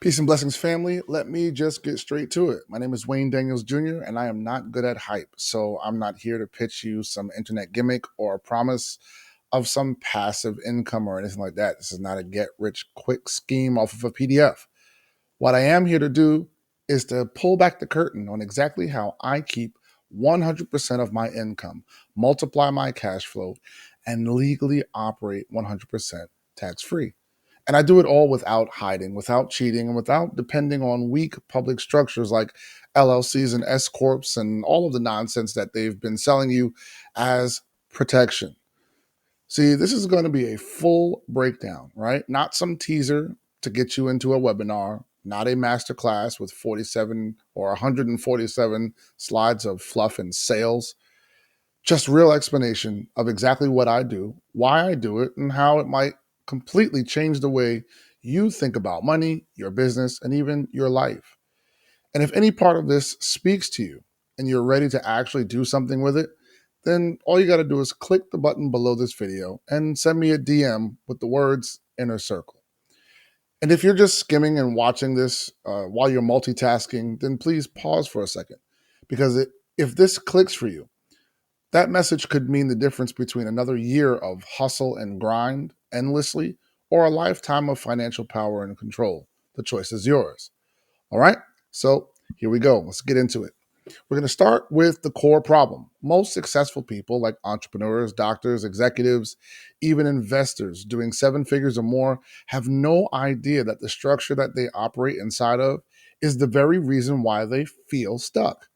Peace and blessings, family. Let me just get straight to it. My name is Wayne Daniels Jr., and I am not good at hype. So I'm not here to pitch you some internet gimmick or a promise of some passive income or anything like that. This is not a get rich quick scheme off of a PDF. What I am here to do is to pull back the curtain on exactly how I keep 100% of my income, multiply my cash flow, and legally operate 100% tax free. And I do it all without hiding, without cheating, and without depending on weak public structures like LLCs and S-Corps and all of the nonsense that they've been selling you as protection. See, this is going to be a full breakdown, right? Not some teaser to get you into a webinar, not a masterclass with 47 or 147 slides of fluff and sales, just real explanation of exactly what I do, why I do it, and how it might completely change the way you think about money, your business, and even your life. And if any part of this speaks to you and you're ready to actually do something with it, then all you got to do is click the button below this video and send me a DM with the words inner circle. And if you're just skimming and watching this while you're multitasking, then please pause for a second because if this clicks for you, that message could mean the difference between another year of hustle and grind endlessly or a lifetime of financial power and control. The choice is yours. All right, so here we go. Let's get into it. We're going to start with the core problem. Most successful people, like entrepreneurs, doctors, executives, even investors doing seven figures or more, have no idea that the structure that they operate inside of is the very reason why they feel stuck.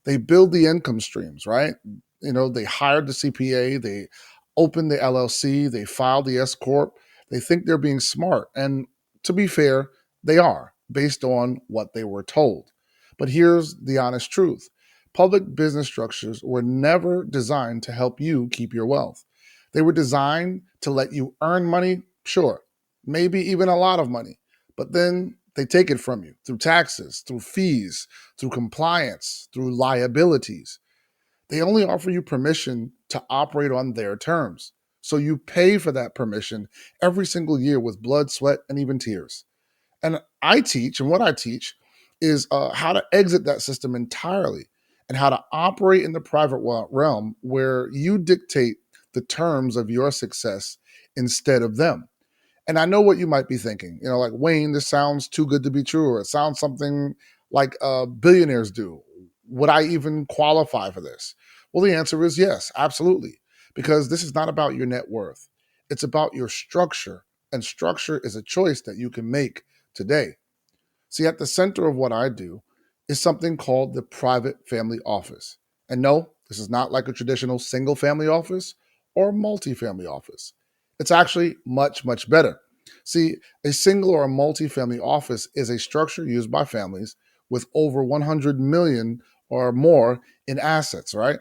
They build the income streams, right? They hired the CPA, they opened the LLC, they filed the S Corp. They think they're being smart. And to be fair, they are based on what they were told. But here's the honest truth. Public business structures were never designed to help you keep your wealth. They were designed to let you earn money, sure, maybe even a lot of money, but then they take it from you through taxes, through fees, through compliance, through liabilities. They only offer you permission to operate on their terms. So you pay for that permission every single year with blood, sweat, and even tears. And I teach, and what I teach is how to exit that system entirely and how to operate in the private realm where you dictate the terms of your success instead of them. And I know what you might be thinking, like, Wayne, this sounds too good to be true, or it sounds something like billionaires do. Would I even qualify for this? Well, the answer is yes, absolutely. Because this is not about your net worth. It's about your structure. And structure is a choice that you can make today. See, at the center of what I do is something called the private family office. And no, this is not like a traditional single family office or multi-family office. It's actually much, much better. See, a single or a multi-family office is a structure used by families with over 100 million or more in assets, right?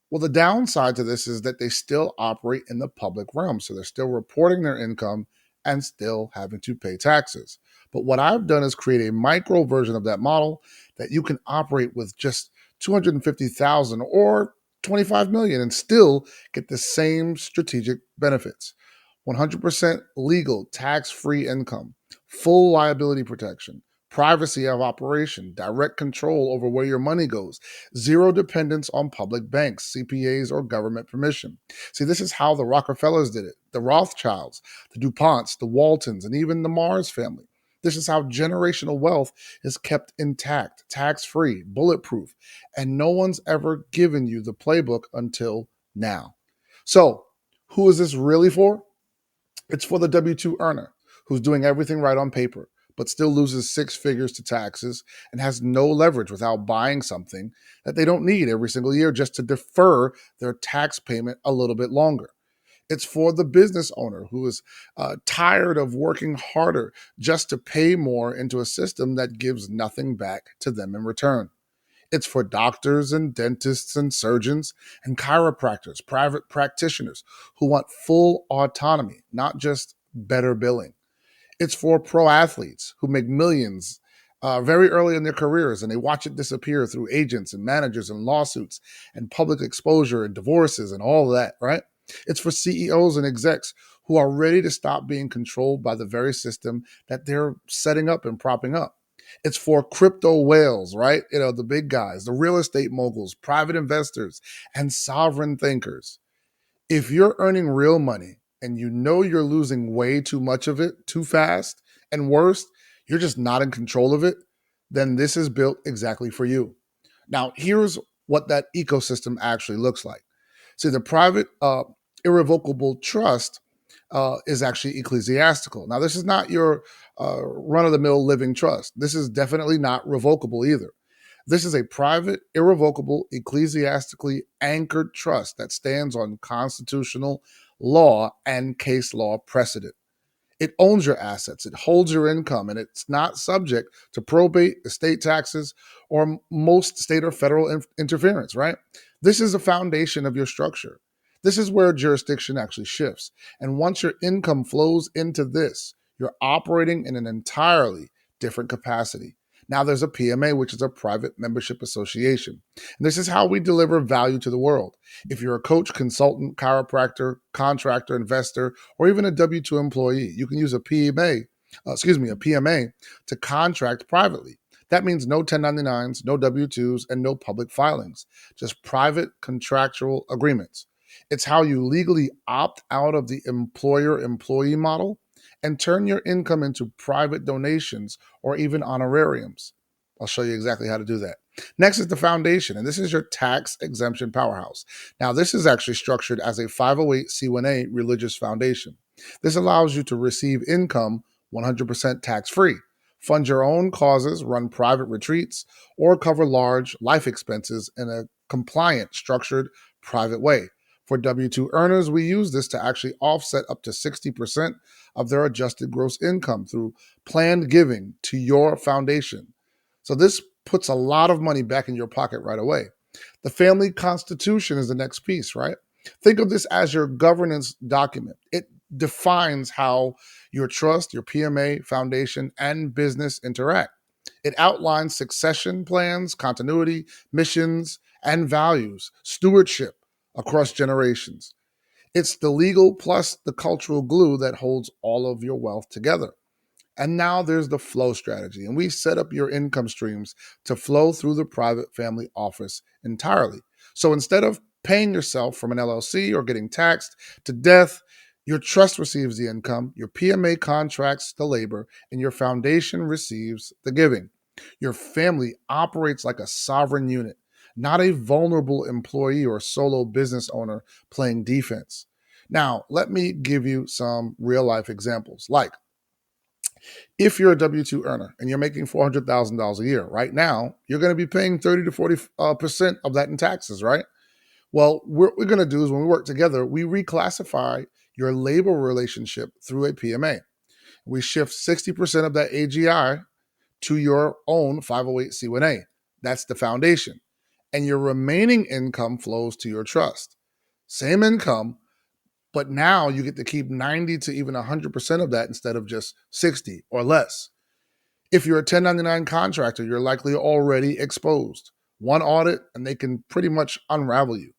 Well, the downside to this is that they still operate in the public realm. So they're still reporting their income and still having to pay taxes. But what I've done is create a micro version of that model that you can operate with just 250,000 or 25 million and still get the same strategic benefits. 100% legal, tax-free income, full liability protection, privacy of operation, direct control over where your money goes, zero dependence on public banks, CPAs, or government permission. See, this is how the Rockefellers did it, the Rothschilds, the DuPonts, the Waltons, and even the Mars family. This is how generational wealth is kept intact, tax-free, bulletproof, and no one's ever given you the playbook until now. So, who is this really for? It's for the W-2 earner who's doing everything right on paper, but still loses six figures to taxes and has no leverage without buying something that they don't need every single year just to defer their tax payment a little bit longer. It's for the business owner who is tired of working harder just to pay more into a system that gives nothing back to them in return. It's for doctors and dentists and surgeons and chiropractors, private practitioners who want full autonomy, not just better billing. It's for pro athletes who make millions very early in their careers and they watch it disappear through agents and managers and lawsuits and public exposure and divorces and all of that, right? It's for CEOs and execs who are ready to stop being controlled by the very system that they're setting up and propping up. It's for crypto whales, right? The big guys, the real estate moguls, private investors, and sovereign thinkers. If you're earning real money and you know you're losing way too much of it too fast, and worse, you're just not in control of it, then this is built exactly for you. Now, here's what that ecosystem actually looks like. See, the private irrevocable trust is actually ecclesiastical. Now, this is not your run of the mill living trust. This is definitely not revocable either. This is a private, irrevocable, ecclesiastically anchored trust that stands on constitutional law and case law precedent. It owns your assets, it holds your income, and it's not subject to probate, estate taxes, or most state or federal interference, right? This is the foundation of your structure. This is where jurisdiction actually shifts. And once your income flows into this, you're operating in an entirely different capacity. Now there's a PMA, which is a private membership association. And this is how we deliver value to the world. If you're a coach, consultant, chiropractor, contractor, investor, or even a W-2 employee, you can use a a PMA to contract privately. That means no 1099s, no W-2s, and no public filings, just private contractual agreements. It's how you legally opt out of the employer-employee model and turn your income into private donations or even honorariums. I'll show you exactly how to do that. Next is the foundation, and this is your tax exemption powerhouse. Now, this is actually structured as a 508c1a religious foundation. This allows you to receive income 100% tax free, fund your own causes, run private retreats, or cover large life expenses in a compliant, structured, private way. For W-2 earners, we use this to actually offset up to 60% of their adjusted gross income through planned giving to your foundation. So this puts a lot of money back in your pocket right away. The family constitution is the next piece, right? Think of this as your governance document. It defines how your trust, your PMA, foundation, and business interact. It outlines succession plans, continuity, missions, and values, stewardship across generations. It's the legal plus the cultural glue that holds all of your wealth together. And now there's the flow strategy. And we set up your income streams to flow through the private family office entirely. So instead of paying yourself from an LLC or getting taxed to death, your trust receives the income, your PMA contracts the labor, and your foundation receives the giving. Your family operates like a sovereign unit, not a vulnerable employee or solo business owner playing defense. Now, let me give you some real life examples. Like, if you're a W-2 earner and you're making $400,000 a year, right now, you're going to be paying 30 to 40% of that in taxes, right? Well, what we're going to do is when we work together, we reclassify your labor relationship through a PMA. We shift 60% of that AGI to your own 508c1a. That's the foundation. And your remaining income flows to your trust. Same income, but now you get to keep 90 to even 100% of that instead of just 60 or less. If you're a 1099 contractor, you're likely already exposed. One audit and they can pretty much unravel you.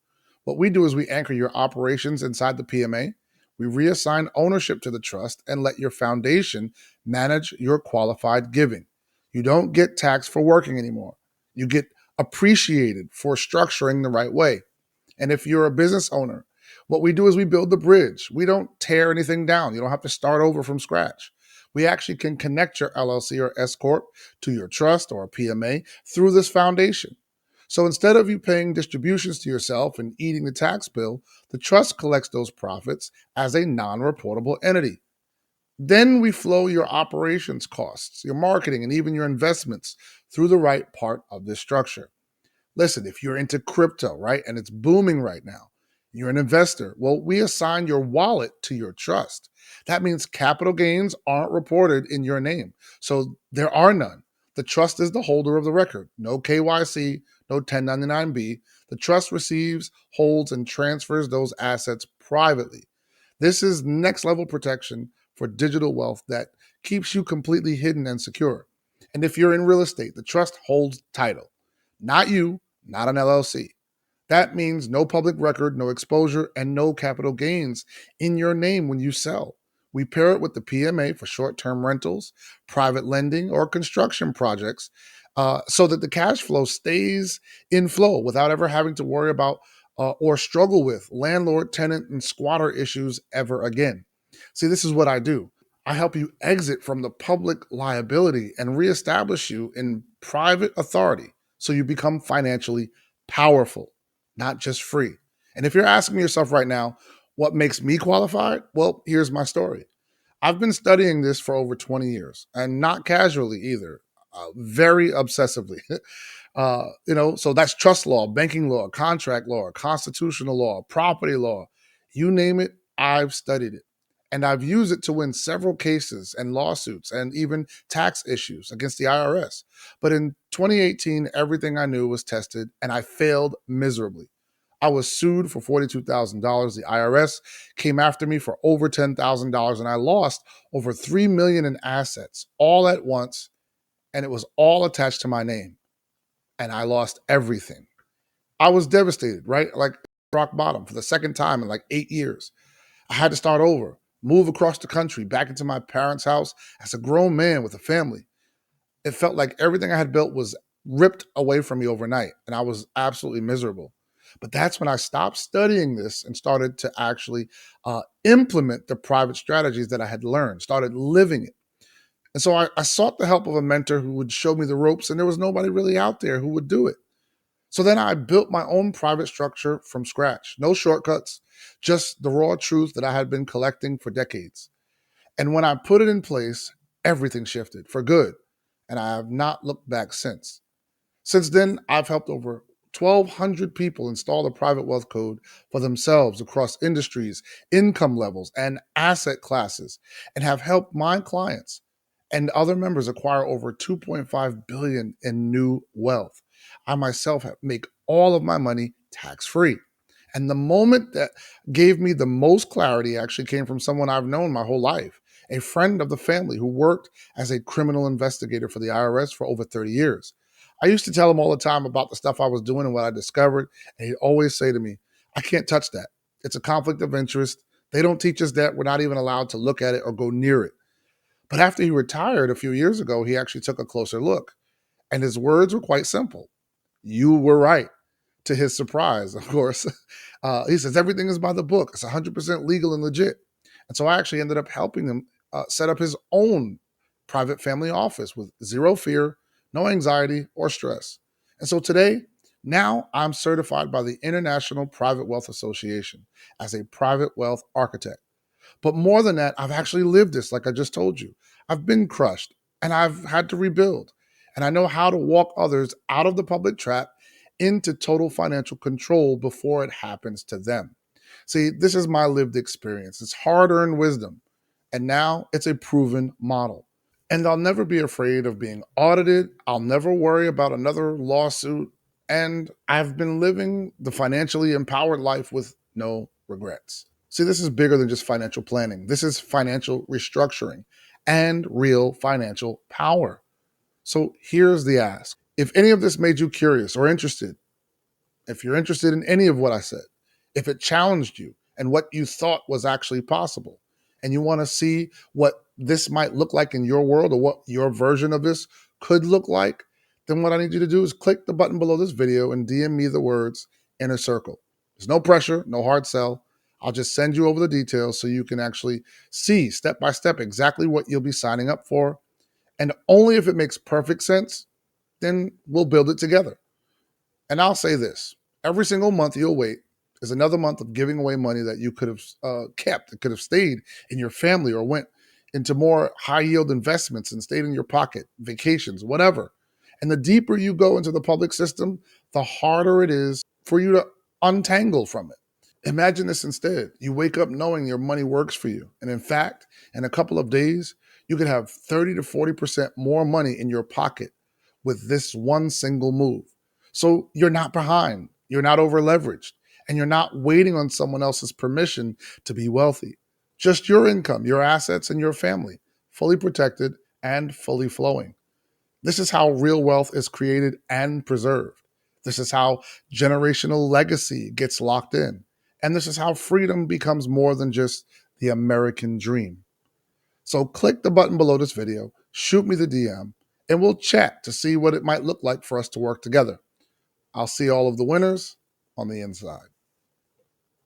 What we do is we anchor your operations inside the PMA. We reassign ownership to the trust and let your foundation manage your qualified giving. You don't get taxed for working anymore. You get appreciated for structuring the right way. And if you're a business owner, what we do is we build the bridge. We don't tear anything down. You don't have to start over from scratch. We actually can connect your LLC or S-Corp to your trust or a PMA through this foundation. So instead of you paying distributions to yourself and eating the tax bill, the trust collects those profits as a non-reportable entity. Then we flow your operations costs, your marketing, and even your investments through the right part of this structure. Listen, if you're into crypto, right, and it's booming right now, you're an investor. Well, we assign your wallet to your trust. That means capital gains aren't reported in your name. So there are none. The trust is the holder of the record. No KYC, no 1099B. The trust receives, holds, and transfers those assets privately. This is next level protection for digital wealth that keeps you completely hidden and secure. And if you're in real estate, the trust holds title. Not you, not an LLC. That means no public record, no exposure, and no capital gains in your name when you sell. We pair it with the PMA for short term rentals, private lending, or construction projects so that the cash flow stays in flow without ever having to worry about or struggle with landlord, tenant, and squatter issues ever again. See, this is what I do. I help you exit from the public liability and reestablish you in private authority so you become financially powerful, not just free. And if you're asking yourself right now, what makes me qualified? Well, here's my story. I've been studying this for over 20 years and not casually either, very obsessively. So that's trust law, banking law, contract law, constitutional law, property law, you name it, I've studied it. And I've used it to win several cases and lawsuits and even tax issues against the IRS. But in 2018, everything I knew was tested and I failed miserably. I was sued for $42,000. The IRS came after me for over $10,000 and I lost over 3 million in assets all at once, and it was all attached to my name, and I lost everything. I was devastated, right? Like rock bottom for the second time in like 8 years. I had to start over, move across the country, back into my parents' house as a grown man with a family. It felt like everything I had built was ripped away from me overnight, and I was absolutely miserable. But that's when I stopped studying this and started to actually implement the private strategies that I had learned, started living it. And so I sought the help of a mentor who would show me the ropes, and there was nobody really out there who would do it. So then I built my own private structure from scratch. No shortcuts, just the raw truth that I had been collecting for decades. And when I put it in place, everything shifted for good. And I have not looked back since. Since then, I've helped over 1,200 people install the private wealth code for themselves across industries, income levels, and asset classes, and have helped my clients and other members acquire over 2.5 billion in new wealth. I myself make all of my money tax free. And the moment that gave me the most clarity actually came from someone I've known my whole life, a friend of the family who worked as a criminal investigator for the IRS for over 30 years. I used to tell him all the time about the stuff I was doing and what I discovered. And he'd always say to me, I can't touch that. It's a conflict of interest. They don't teach us that. We're not even allowed to look at it or go near it. But after he retired a few years ago, he actually took a closer look. And his words were quite simple. You were right. To his surprise, of course. He says, everything is by the book. It's 100% legal and legit. And so I actually ended up helping him set up his own private family office with zero fear, no anxiety or stress. And so today, now I'm certified by the International Private Wealth Association as a private wealth architect. But more than that, I've actually lived this, like I just told you. I've been crushed and I've had to rebuild. And I know how to walk others out of the public trap into total financial control before it happens to them. See, this is my lived experience. It's hard earned wisdom. And now it's a proven model. And I'll never be afraid of being audited. I'll never worry about another lawsuit. And I've been living the financially empowered life with no regrets. See, this is bigger than just financial planning. This is financial restructuring and real financial power. So here's the ask. If any of this made you curious or interested, if you're interested in any of what I said, if it challenged you and what you thought was actually possible, and you want to see what this might look like in your world or what your version of this could look like, then what I need you to do is click the button below this video and DM me the words inner circle. There's no pressure, no hard sell. I'll just send you over the details so you can actually see step by step exactly what you'll be signing up for. And only if it makes perfect sense, then we'll build it together. And I'll say this, every single month you'll wait is another month of giving away money that you could have kept. It could have stayed in your family or went into more high yield investments and stayed in your pocket, vacations, whatever. And the deeper you go into the public system, the harder it is for you to untangle from it. Imagine this instead. You wake up knowing your money works for you. And in fact, in a couple of days, you could have 30 to 40% more money in your pocket with this one single move. So you're not behind, you're not over leveraged, and you're not waiting on someone else's permission to be wealthy. Just your income, your assets, and your family, fully protected and fully flowing. This is how real wealth is created and preserved. This is how generational legacy gets locked in. And this is how freedom becomes more than just the American dream. So click the button below this video, shoot me the DM, and we'll chat to see what it might look like for us to work together. I'll see all of the winners on the inside.